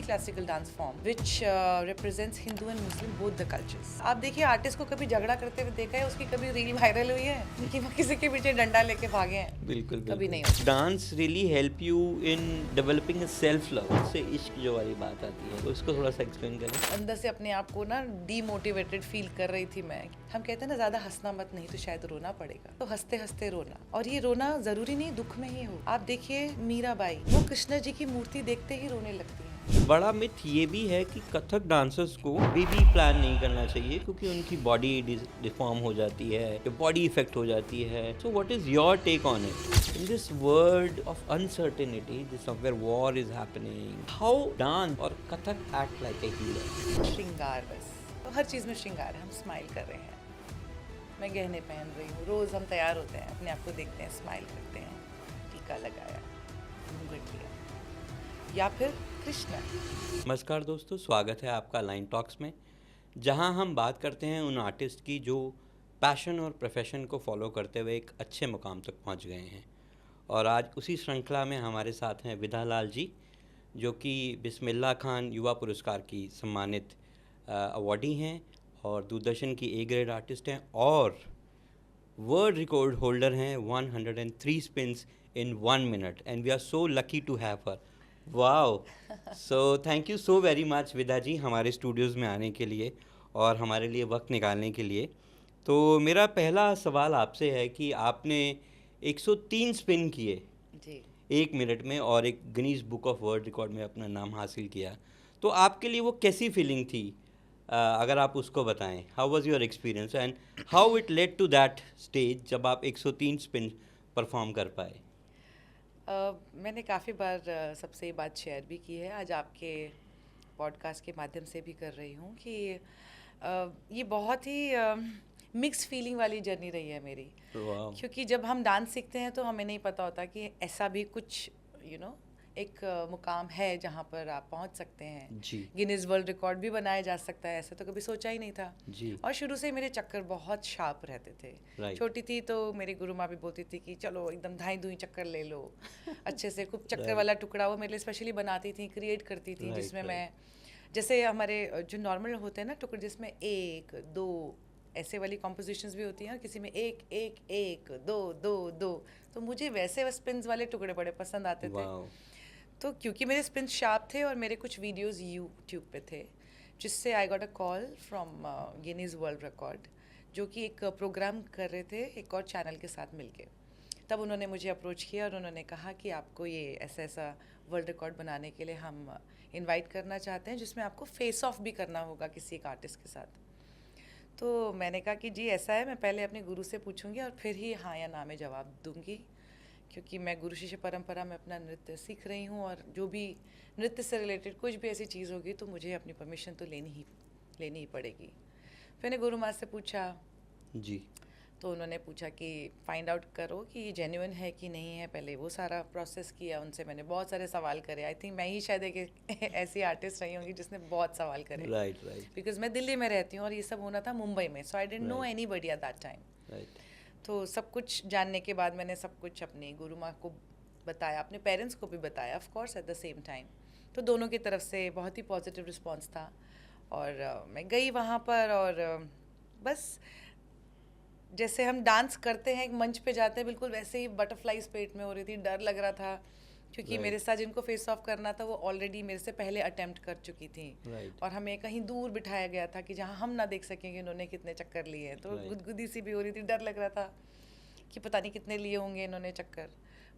classical dance form which represents Hindu and Muslim both the cultures. आप देखिए artist को कभी झगड़ा करते हुए देखा है, उसकी कभी रील वायरल हुई है कि वो किसी के पीछे डंडा लेके भागे हैं? बिल्कुल कभी नहीं बिल्कुल। Dance really help you in developing a self love. उससे इश्क जो वाली बात आती है, उसको थोड़ा सा एक्सप्लेन करें। अंदर से अपने आप को ना डीमोटिवेटेड फील कर रही थी मैं। हम कहते हैं ना ज़्यादा हंसना मत, नहीं तो शायद रोना पड़ेगा। तो हंसते हंसते रोना, और ये रोना जरूरी नहीं दुख में ही हो। आप देखिए मीराबाई, वो कृष्ण जी की मूर्ति देखते ही रोने लगती है। बड़ा मिथ ये भी है कि कथक डांसर्स को बेबी प्लान नहीं करना चाहिए क्योंकि उनकी बॉडी डिफॉर्म हो जाती है, बॉडी इफेक्ट हो जाती है। So what is your take on it? In this world of uncertainty, this somewhere war is happening, how dance और Kathak act like a healer? श्रृंगार, बस तो हर चीज़ में श्रृंगार है। हम स्माइल कर रहे हैं, मैं गहने पहन रही हूँ, रोज़ हम तैयार होते हैं, अपने आप को देखते हैं, स्माइल करते हैं, टीका लगाया, घूंघट लिया, या फिर कृष्ण। नमस्कार दोस्तों, स्वागत है आपका लाइन टॉक्स में, जहां हम बात करते हैं उन आर्टिस्ट की जो पैशन और प्रोफेशन को फॉलो करते हुए एक अच्छे मुकाम तक पहुंच गए हैं। और आज उसी श्रृंखला में हमारे साथ हैं विधा लाल जी, जो कि बिस्मिल्लाह खान युवा पुरस्कार की सम्मानित अवॉर्डी हैं और दूरदर्शन की ए ग्रेड आर्टिस्ट हैं और वर्ल्ड रिकॉर्ड होल्डर हैं 103 spins in 1 minute, and we are so lucky to have her. Wow! So thank you so very much Vida ji, हमारे स्टूडियोज़ में आने के लिए और हमारे लिए वक्त निकालने के लिए। तो मेरा पहला सवाल आपसे है कि आपने 103 स्पिन किए जी। 1 मिनट में और एक Guinness book of world record में अपना नाम हासिल किया, तो आपके लिए वो कैसी फीलिंग थी? अगर आप उसको बताएं, how was your experience and how it led to that stage जब आप 103 स्पिन परफॉर्म कर पाए? मैंने काफ़ी बार सबसे ये बात शेयर भी की है, आज आपके पॉडकास्ट के माध्यम से भी कर रही हूँ कि ये बहुत ही मिक्स फीलिंग वाली जर्नी रही है मेरी। वाह! क्योंकि जब हम डांस सीखते हैं तो हमें नहीं पता होता कि ऐसा भी कुछ एक मुकाम है जहाँ पर आप पहुँच सकते हैं। जी गिनीज वर्ल्ड रिकॉर्ड भी बनाया जा सकता है, ऐसा तो कभी सोचा ही नहीं था। जी। और शुरू से मेरे चक्कर बहुत शार्प रहते थे। Right. छोटी थी तो मेरी गुरु माँ भी बोलती थी कि चलो एकदम धाई धुई चक्कर ले लो, अच्छे से खूब चक्कर Right. वाला टुकड़ा वो मेरे लिए स्पेशली बनाती थी, क्रिएट करती थी, Right, जिसमें right. मैं जैसे हमारे जो नॉर्मल होते हैं ना टुकड़े, जिसमें 1 2 ऐसे वाली कॉम्पोजिशंस भी होती हैं और किसी में 1 1 1 2 2 2, तो मुझे वैसे स्पिन्स वाले टुकड़े बड़े पसंद आते थे। Wow. तो क्योंकि मेरे स्पिन शार्प थे और मेरे कुछ वीडियोस यूट्यूब पे थे, जिससे I got a call from Guinness world record, जो कि एक प्रोग्राम कर रहे थे एक और चैनल के साथ मिलके। तब उन्होंने मुझे अप्रोच किया और उन्होंने कहा कि आपको ये ऐसा ऐसा वर्ल्ड रिकॉर्ड बनाने के लिए हम इनवाइट करना चाहते हैं, जिसमें आपको फेस ऑफ भी करना होगा किसी एक आर्टिस्ट के साथ। तो मैंने कहा कि जी ऐसा है, मैं पहले अपने गुरु से पूछूंगी और फिर ही हाँ या ना में जवाब दूंगी, क्योंकि मैं गुरु शिष्य परंपरा में अपना नृत्य सीख रही हूँ और जो भी नृत्य से रिलेटेड कुछ भी ऐसी चीज़ होगी तो मुझे अपनी परमिशन तो लेनी ही पड़ेगी। फिर मैंने गुरु माँ से पूछा जी। तो उन्होंने पूछा कि फाइंड आउट करो कि ये जेन्युइन है कि नहीं है, पहले वो सारा प्रोसेस किया। उनसे मैंने बहुत सारे सवाल करे। आई थिंक मैं ही शायद एक ऐसी आर्टिस्ट रही होंगी जिसने बहुत सवाल करे। Right right. बिकॉज मैं दिल्ली में रहती हूँ और ये सब होना था मुंबई में, so I didn't know anybody at that time. Right. तो सब कुछ जानने के बाद मैंने सब कुछ अपनी गुरु माँ को बताया, अपने पेरेंट्स को भी बताया of course at the same time. तो दोनों की तरफ से बहुत ही पॉजिटिव रिस्पांस था और मैं गई वहाँ पर और बस जैसे हम डांस करते हैं एक मंच पे जाते हैं, बिल्कुल वैसे ही बटरफ्लाइज पेट में हो रही थी, डर लग रहा था क्योंकि मेरे साथ जिनको फेस ऑफ करना था वो ऑलरेडी मेरे से पहले अटेम्प्ट कर चुकी थी। और हमें कहीं दूर बिठाया गया था कि जहाँ हम ना देख सकेंगे उन्होंने कितने चक्कर लिए हैं। तो गुदगुदी सी भी हो रही थी, डर लग रहा था कि पता नहीं कितने लिए होंगे इन्होंने चक्कर।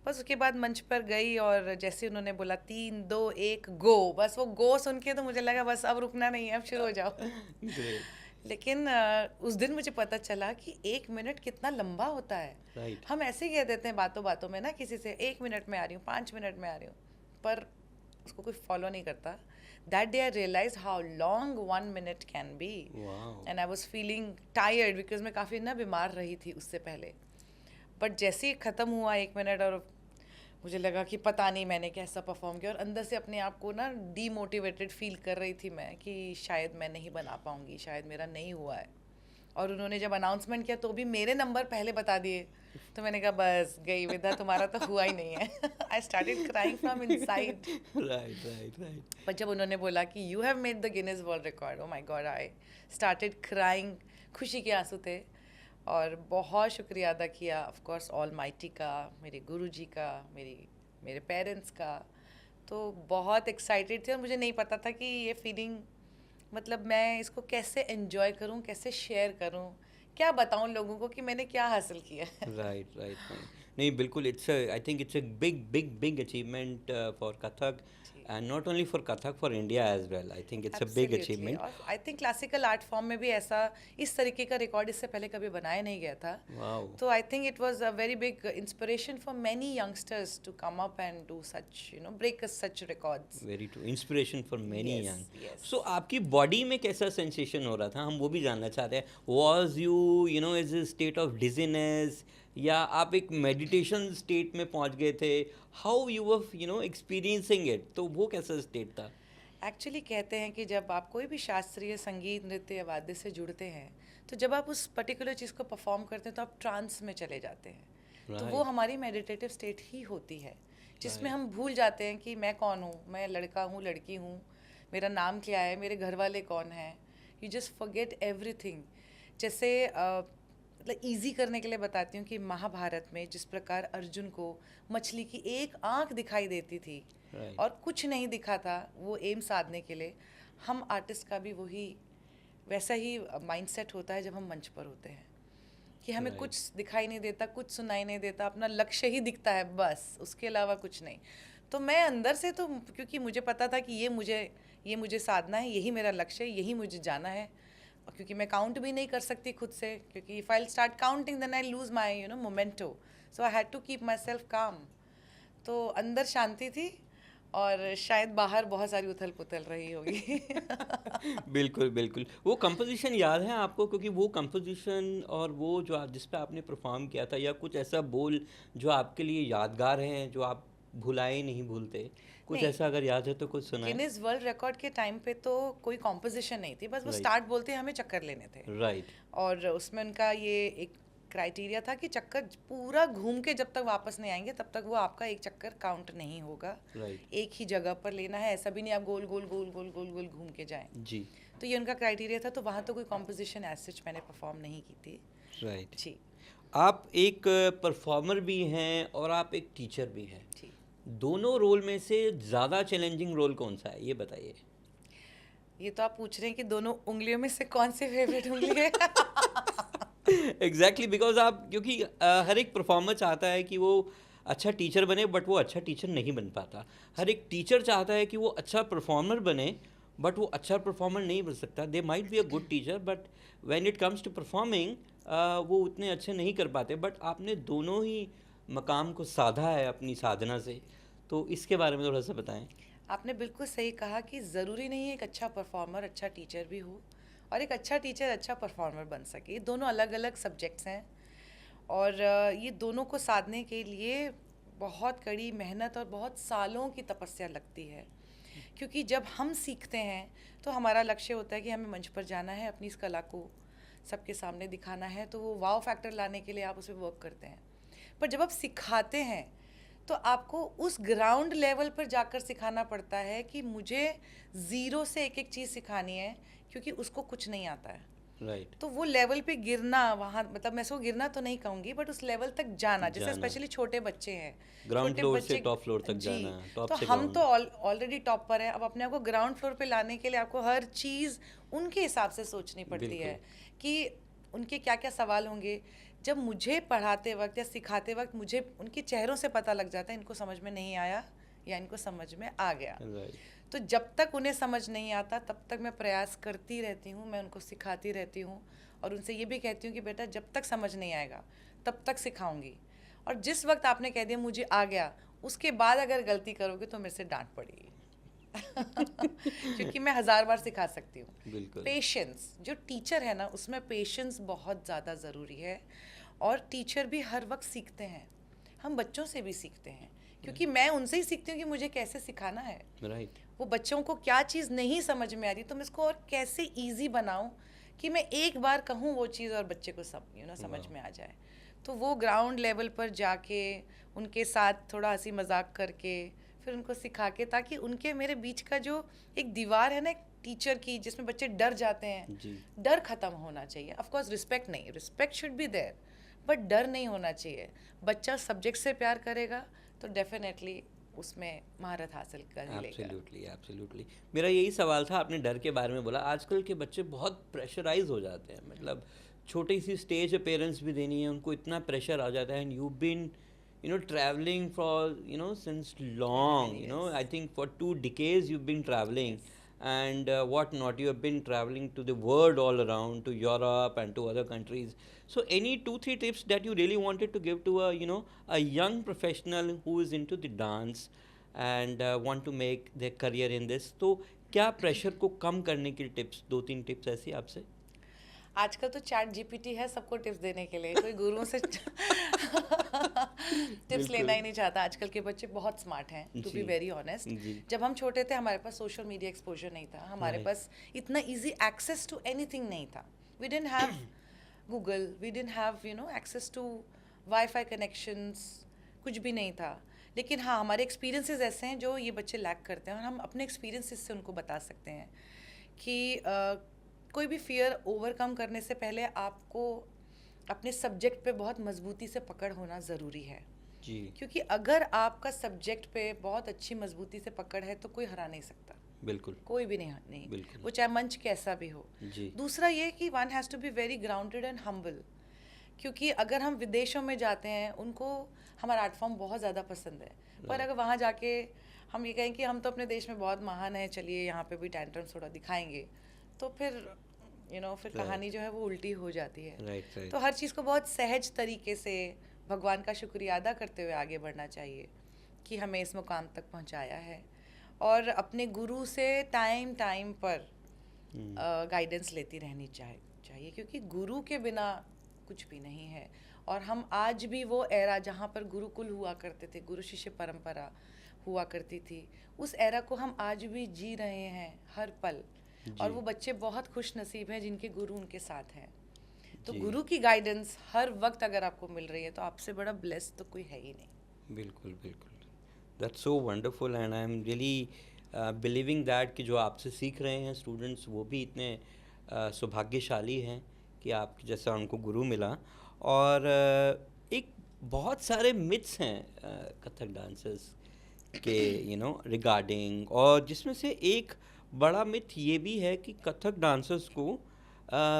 बस उसके बाद मंच पर गई और जैसे उन्होंने बोला 3 2 1 गो, बस वो गो सुन के तो मुझे लगा बस अब रुकना नहीं है, अब शुरू हो जाओ। लेकिन उस दिन मुझे पता चला कि 1 मिनट कितना लंबा होता है। हम ऐसे ही कह देते हैं बातों बातों में ना किसी से 1 मिनट में आ रही हूँ, 5 मिनट में आ रही हूँ, पर उसको कोई फॉलो नहीं करता। That day I realized how long 1 minute can be. Wow. And I was feeling tired because मैं काफ़ी ना बीमार रही थी उससे पहले। बट जैसे ही ख़त्म हुआ 1 मिनट और मुझे लगा कि पता नहीं मैंने कैसा परफॉर्म किया, और अंदर से अपने आप को ना डीमोटिवेटेड फील कर रही थी मैं कि शायद मैं नहीं बना पाऊँगी, शायद मेरा नहीं हुआ है। और उन्होंने जब अनाउंसमेंट किया तो भी मेरे नंबर पहले बता दिए, तो मैंने कहा बस गई विदा, तुम्हारा तो हुआ ही नहीं है। I started crying from inside. Right. पर जब उन्होंने बोला कि you have made the Guinness world record, oh my God, I started crying. खुशी के आंसू थे। और बहुत शुक्रिया अदा किया ऑफ कोर्स ऑल माइटी का, मेरे गुरुजी का, मेरे पेरेंट्स का। तो बहुत एक्साइटेड थे और मुझे नहीं पता था कि ये फीलिंग, मतलब मैं इसको कैसे एंजॉय करूं, कैसे शेयर करूं, क्या बताऊं लोगों को कि मैंने क्या हासिल किया है। राइट। नहीं बिल्कुल, it's I think it's a big achievement for Kathak, and not only for Kathak, for India as well. I think it's a big Absolutely. Achievement. और I think classical art form में भी ऐसा इस तरीके का रिकॉर्ड इससे पहले कभी बनाया नहीं गया था। वाओ। तो I think it was a very big inspiration for many youngsters to come up and do such, break such records. Very true, inspiration for many Yes, young. yes. So आपकी body में कैसा sensation हो रहा था, हम वो भी जानना चाहते हैं। Was you know is a state of dizziness, या आप एक मेडिटेशन स्टेट में पहुंच गए थे? How you were experiencing it, तो वो कैसा स्टेट था? एक्चुअली कहते हैं कि जब आप कोई भी शास्त्रीय संगीत, नृत्य या वाद्य से जुड़ते हैं, तो जब आप उस पर्टिकुलर चीज़ को परफॉर्म करते हैं तो आप ट्रांस में चले जाते हैं। तो वो हमारी मेडिटेटिव स्टेट ही होती है, जिसमें हम भूल जाते हैं कि मैं कौन हूँ, मैं लड़का हूँ, लड़की हूँ, मेरा नाम क्या है, मेरे घर वाले कौन हैं। You just forget everything. जैसे मतलब ईजी करने के लिए बताती हूँ कि महाभारत में जिस प्रकार अर्जुन को मछली की एक आंख दिखाई देती थी और कुछ नहीं दिखा था वो एम साधने के लिए, हम आर्टिस्ट का भी वही वैसा ही माइंडसेट होता है जब हम मंच पर होते हैं, कि हमें कुछ दिखाई नहीं देता, कुछ सुनाई नहीं देता, अपना लक्ष्य ही दिखता है बस, उसके अलावा कुछ नहीं। तो मैं अंदर से तो, क्योंकि मुझे पता था कि ये मुझे साधना है, यही मेरा लक्ष्य है, यही मुझे जाना है। और क्योंकि मैं काउंट भी नहीं कर सकती खुद से, क्योंकि if I start counting then I lose my momentum, so I had to keep myself calm. तो अंदर शांति थी और शायद बाहर बहुत सारी उथल पुथल रही होगी। बिल्कुल। वो कंपोजिशन याद है आपको? क्योंकि वो कंपोजिशन और वो जो आप जिस पे आपने परफॉर्म किया था, या कुछ ऐसा बोल जो आपके लिए यादगार है, जो आप भुलाए नहीं भूलते, कुछ नहीं, ऐसा अगर याद है तो कुछ सुनाएं। गिनीज वर्ल्ड रिकॉर्ड के टाइम पे तो कोई कॉम्पोजिशन नहीं थी, बस वो Right. स्टार्ट बोलते हमें चक्कर लेने थे। राइट। और उसमें उनका ये एक क्राइटेरिया था कि चक्कर पूरा घूम के जब तक वापस नहीं आएंगे तब तक वो आपका एक चक्कर काउंट नहीं होगा। राइट। एक ही जगह पर लेना है, ऐसा भी नहीं आप गोल गोल गोल गोल गोल गोल घूम के जाएं। जी। तो ये उनका क्राइटेरिया था, तो वहाँ तो कोई कॉम्पोजिशन एज सच मैंने परफॉर्म नहीं की थी। राइट। जी आप एक परफॉर्मर भी हैं और आप एक टीचर भी हैं। जी। दोनों रोल में से ज़्यादा चैलेंजिंग रोल कौन सा है, ये बताइए। ये तो आप पूछ रहे हैं कि दोनों उंगलियों में से कौन सी फेवरेट उंगली है। एग्जैक्टली, बिकॉज आप, क्योंकि हर एक परफॉर्मर चाहता है कि वो अच्छा टीचर बने, बट वो अच्छा टीचर नहीं बन पाता। हर एक टीचर चाहता है कि वो अच्छा परफॉर्मर बने, बट वो अच्छा परफॉर्मर नहीं बन सकता। They might be a good teacher, but when it comes to performing वो उतने अच्छे नहीं कर पाते। बट आपने दोनों ही मकाम को साधा है अपनी साधना से, तो इसके बारे में थोड़ा सा बताएं। आपने बिल्कुल सही कहा कि ज़रूरी नहीं है एक अच्छा परफॉर्मर अच्छा टीचर भी हो, और एक अच्छा टीचर अच्छा परफॉर्मर बन सके। ये दोनों अलग अलग सब्जेक्ट्स हैं, और ये दोनों को साधने के लिए बहुत कड़ी मेहनत और बहुत सालों की तपस्या लगती है। क्योंकि जब हम सीखते हैं तो हमारा लक्ष्य होता है कि हमें मंच पर जाना है, अपनी इस कला को सबके सामने दिखाना है, तो वो वाव फैक्टर लाने के लिए आप उस पर वर्क करते हैं। पर जब आप सिखाते हैं तो आपको उस ग्राउंड लेवल पर जाकर सिखाना पड़ता है कि मुझे ज़ीरो से एक एक चीज़ सिखानी है, क्योंकि उसको कुछ नहीं आता है। राइट। तो वो लेवल पे गिरना, वहाँ मतलब मैं इसको गिरना तो नहीं कहूँगी, बट उस लेवल तक जाना, जैसे स्पेशली छोटे बच्चे हैं, ग्राउंड छोटे फ्लोर से बच्चे, टॉप फ्लोर तक जी, जाना, टॉप तो से हम तो ग्राउंड। ऑलरेडी टॉप पर हैं। अब अपने आप को ग्राउंड फ्लोर पे लाने के लिए आपको हर चीज़ उनके हिसाब से सोचनी पड़ती है कि उनके क्या क्या सवाल होंगे। जब मुझे पढ़ाते वक्त या सिखाते वक्त मुझे उनके चेहरों से पता लग जाता है इनको समझ में नहीं आया या इनको समझ में आ गया। राइट। तो जब तक उन्हें समझ नहीं आता तब तक मैं प्रयास करती रहती हूँ, मैं उनको सिखाती रहती हूँ, और उनसे ये भी कहती हूँ कि बेटा जब तक समझ नहीं आएगा तब तक सिखाऊंगी, और जिस वक्त आपने कह दिया मुझे आ गया, उसके बाद अगर गलती करोगे तो मेरे से डांट पड़ेगी। क्योंकि मैं 1000 बार सिखा सकती हूँ। बिल्कुल। पेशेंस, जो टीचर है ना उसमें पेशेंस बहुत ज़्यादा ज़रूरी है, और टीचर भी हर वक्त सीखते हैं, हम बच्चों से भी सीखते हैं, क्योंकि मैं उनसे ही सीखती हूँ कि मुझे कैसे सिखाना है। राइट। वो बच्चों को क्या चीज़ नहीं समझ में आ रही तो मैं इसको और कैसे ईजी बनाऊँ कि मैं एक बार कहूँ वो चीज़ और बच्चे को समझ में आ जाए। तो वो ग्राउंड लेवल पर जाके उनके साथ थोड़ा हंसी मजाक करके फिर उनको सिखा के, ताकि उनके मेरे बीच का जो एक दीवार है ना एक टीचर की, जिसमें बच्चे डर जाते हैं, जी डर खत्म होना चाहिए। ऑफ कोर्स रिस्पेक्ट नहीं, respect should be there, but डर नहीं होना चाहिए। बच्चा सब्जेक्ट से प्यार करेगा तो डेफिनेटली उसमें महारत हासिल कर ही लेगा। Absolutely absolutely. मेरा यही सवाल था, आपने डर के बारे में बोला। आजकल के बच्चे बहुत प्रेशराइज हो जाते हैं, मतलब छोटी सी स्टेज है पेरेंट्स भी देनी है उनको, इतना प्रेशर आ जाता है। And you been traveling for since long, Many years. I think for 2 decades you've been traveling. And what not, you have been traveling to the world all around, to Europe and to other countries. So any 2-3 tips that you really wanted to give to a young professional who is into the dance and want to make their career in this, तो क्या pressure को कम करने की tips, 2-3 tips ऐसी आपसे? आजकल तो chat GPT है सबको टिप्स देने के लिए, कोई गुरुओं से टिप्स लेना ही नहीं चाहता। आजकल के बच्चे बहुत स्मार्ट हैं, टू बी वेरी ऑनेस्ट। जब हम छोटे थे हमारे पास सोशल मीडिया एक्सपोजर नहीं था, हमारे पास इतना इजी एक्सेस टू एनीथिंग नहीं था। We didn't have Google, we didn't have access to wifi connections, कुछ भी नहीं था। लेकिन हाँ, हमारे एक्सपीरियंसेस ऐसे हैं जो ये बच्चे लैक करते हैं, और हम अपने एक्सपीरियंसेस से उनको बता सकते हैं कि कोई भी फियर ओवरकम करने से पहले आपको अपने सब्जेक्ट पे बहुत मजबूती से पकड़ होना ज़रूरी है जी। क्योंकि अगर आपका सब्जेक्ट पे बहुत अच्छी मजबूती से पकड़ है तो कोई हरा नहीं सकता। बिल्कुल, कोई भी नहीं बिल्कुल। वो चाहे मंच कैसा भी हो। जी। दूसरा ये कि one has to be very grounded and humble, क्योंकि अगर हम विदेशों में जाते हैं उनको हमारा आर्ट फॉर्म बहुत ज़्यादा पसंद है, पर अगर वहाँ जाके हम ये कहें कि हम तो अपने देश में बहुत महान हैं, चलिए यहाँ पे भी टैंट्रम्स थोड़ा दिखाएंगे, तो फिर फिर कहानी जो है वो उल्टी हो जाती है। राइट। तो हर चीज़ को बहुत सहज तरीके से भगवान का शुक्रिया अदा करते हुए आगे बढ़ना चाहिए कि हमें इस मुकाम तक पहुंचाया है, और अपने गुरु से टाइम पर गाइडेंस लेती रहनी चाहिए, क्योंकि गुरु के बिना कुछ भी नहीं है। और हम आज भी वो एरा जहाँ पर गुरुकुल हुआ करते थे, गुरु शिष्य परंपरा हुआ करती थी, उस एरा को हम आज भी जी रहे हैं हर पल। और वो बच्चे बहुत खुश नसीब हैं जिनके गुरु उनके साथ हैं। तो गुरु की गाइडेंस हर वक्त अगर आपको मिल रही है तो आपसे बड़ा ब्लेस तो कोई है ही नहीं। बिल्कुल बिल्कुल, that's so wonderful. And I am really believing that कि जो आपसे सीख रहे हैं स्टूडेंट्स, वो भी इतने सौभाग्यशाली हैं कि आप जैसा उनको गुरु मिला। और एक बहुत सारे मिथ्स हैं कथक डांसर्स के रिगार्डिंग, और जिसमें से एक बड़ा मिथ ये भी है कि कथक डांसर्स को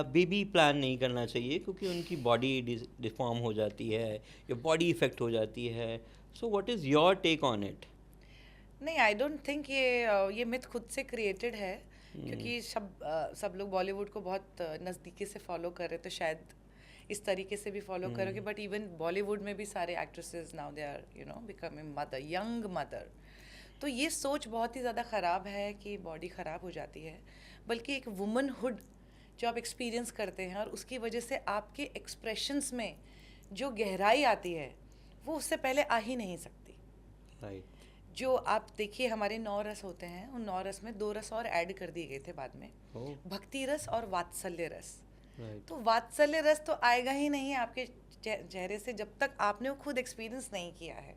बेबी प्लान नहीं करना चाहिए क्योंकि उनकी बॉडी डिफॉर्म हो जाती है या बॉडी इफेक्ट हो जाती है। So what is your take on it? नहीं, आई डोंट थिंक ये मिथ खुद से क्रिएटेड है, क्योंकि सब लोग बॉलीवुड को बहुत नज़दीकी से फॉलो कर रहे, तो शायद इस तरीके से भी फॉलो करोगे। बट इवन बॉलीवुड में भी सारे actresses now they are becoming mother, young mother. तो ये सोच बहुत ही ज़्यादा ख़राब है कि बॉडी ख़राब हो जाती है, बल्कि एक वुमनहुड जो आप एक्सपीरियंस करते हैं और उसकी वजह से आपके एक्सप्रेशंस में जो गहराई आती है वो उससे पहले आ ही नहीं सकती। राइट। जो आप देखिए हमारे 9 रस होते हैं, उन 9 रस में 2 रस और ऐड कर दिए गए थे बाद में, भक्ति रस और वात्सल्य रस। तो वात्सल्य रस तो आएगा ही नहीं आपके चेहरे से जब तक आपने वो खुद एक्सपीरियंस नहीं किया है।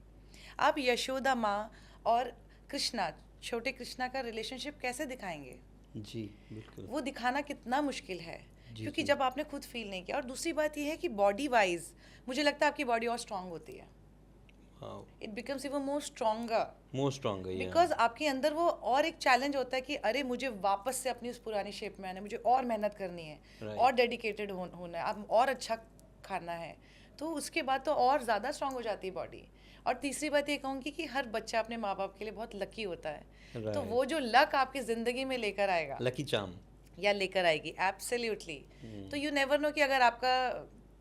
आप यशोदा माँ और कृष्णा, छोटे कृष्णा का रिलेशनशिप कैसे दिखाएंगे? जी बिल्कुल, वो दिखाना कितना मुश्किल है, क्योंकि जब आपने खुद फील नहीं किया। और दूसरी बात ये है कि बॉडी वाइज मुझे लगता है आपकी बॉडी और स्ट्रांग होती है। It becomes even more stronger because आपके अंदर वो और एक चैलेंज होता है कि अरे मुझे वापस से अपनी उस पुरानी शेप में आना है, मुझे और मेहनत करनी है, और डेडिकेटेड होना है, अब और अच्छा खाना है, तो उसके बाद तो और ज़्यादा स्ट्रांग हो जाती है बॉडी। और तीसरी बात ये कहूँगी कि हर बच्चा अपने माँ बाप के लिए बहुत लकी होता है। तो वो जो लक आपकी ज़िंदगी में लेकर आएगा, लकी चार्म या लेकर आएगी, एब्सोल्युटली। तो यू नेवर नो कि अगर आपका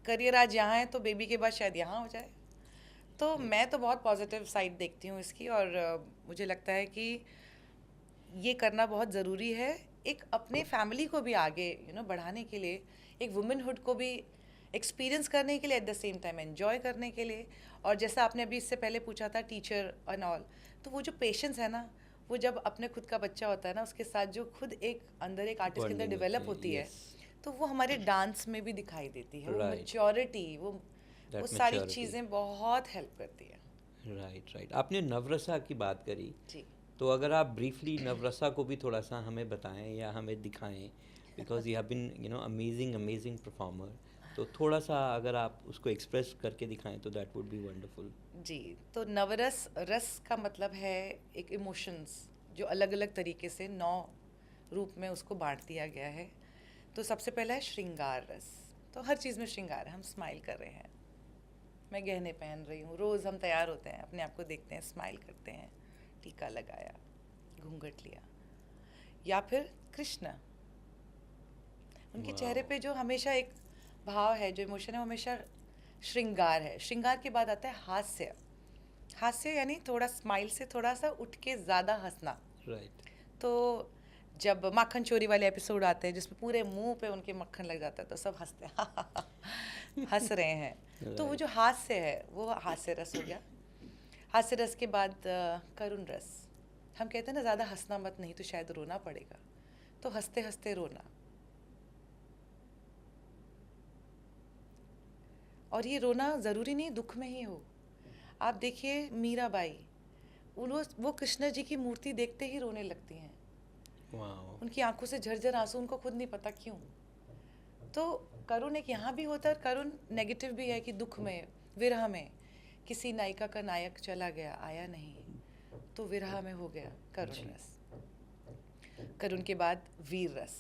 करियर आज यहाँ है तो बेबी के बाद शायद यहाँ हो जाए। तो मैं तो बहुत पॉजिटिव साइड देखती हूँ इसकी, और मुझे लगता है कि ये करना बहुत ज़रूरी है, एक अपने फैमिली को भी आगे बढ़ाने के लिए, एक वुमेनहुड को भी एक्सपीरियंस करने के लिए, at the same time enjoy करने के लिए। और जैसा आपने अभी इससे पहले पूछा था टीचर एंड ऑल, तो वो जो पेशेंस है ना, वो जब अपने खुद का बच्चा होता है ना, उसके साथ जो खुद एक अंदर एक आर्टिस्ट के अंदर डेवलप होती है, तो वो हमारे डांस में भी दिखाई देती है। वो Right. मैच्योरिटी, वो That सारी maturity. चीज़ें बहुत हेल्प करती है। Right right. आपने नवरसा की बात करी, जी। तो अगर आप ब्रीफली नवरसा को भी थोड़ा सा हमें बताएं या हमें दिखाएं, because you have been amazing amazing performer, तो थोड़ा सा अगर आप उसको एक्सप्रेस करके दिखाएं तो दैट वुड बी वंडरफुल। जी, तो नवरस, रस का मतलब है एक इमोशंस जो अलग अलग तरीके से 9 रूप में उसको बांट दिया गया है। तो सबसे पहला है श्रृंगार रस। तो हर चीज़ में श्रृंगार है, हम स्माइल कर रहे हैं, मैं गहने पहन रही हूँ, रोज़ हम तैयार होते हैं, अपने आप को देखते हैं, स्माइल करते हैं, टीका लगाया, घूंघट लिया। या फिर कृष्ण, उनके चेहरे पे जो हमेशा एक भाव है, जो इमोशन है, वो हमेशा श्रृंगार है। श्रृंगार के बाद आता है हास्य। हास्य यानी थोड़ा स्माइल से थोड़ा सा उठ के ज़्यादा हंसना। राइट। तो जब माखन चोरी वाले एपिसोड आते हैं जिसमें पूरे मुंह पे उनके मक्खन लग जाता है तो सब हंसते हैं हंस रहे हैं। तो वो जो हास्य है वो हास्य रस हो गया। हास्य रस के बाद करुण रस। हम कहते हैं ना ज़्यादा हंसना मत, नहीं तो शायद रोना पड़ेगा। तो हंसते हंसते रोना। और ये रोना ज़रूरी नहीं दुख में ही हो। आप देखिए मीराबाई, वो कृष्ण जी की मूर्ति देखते ही रोने लगती हैं। वाओ। उनकी आंखों से झरझर आंसू, उनको खुद नहीं पता क्यों। तो करुण एक यहाँ भी होता है, और करुण नेगेटिव भी है कि दुख में, विरह में, किसी नायिका का नायक चला गया, आया नहीं, तो विरह में हो गया करुण रस। करुण के बाद वीर रस।